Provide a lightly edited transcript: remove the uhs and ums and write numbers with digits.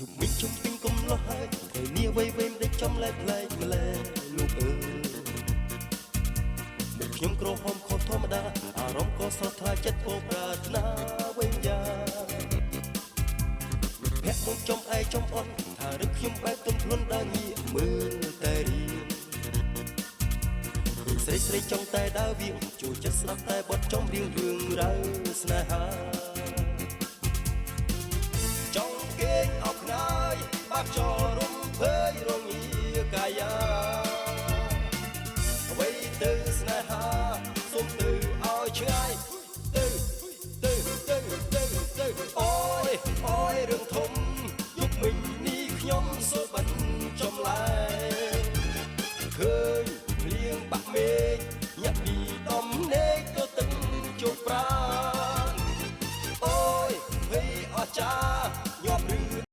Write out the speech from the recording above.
ជុំវិញជុំវិញគុំលោះហើយតែនេះវៃវែងតែចំលែកផ្លែកម្លែលោកអើយមកខ្ញុំក្រហមខុសធម្មតាអារម្មណ៍ក៏ស្រស់ថ្លាចិត្តពោប្រាថ្នាវិញយ៉ាងភ័ក្រមកចំឯចំអន់ថារឹកខ្ញុំបែបទំខ្លួនដើរងាកមើលតែរៀងស្រីស្រីចង់តែដើរវាងចូលចិត្តស្ដាប់តែបទចំរៀងរឿងរ៉ាវស្នេហា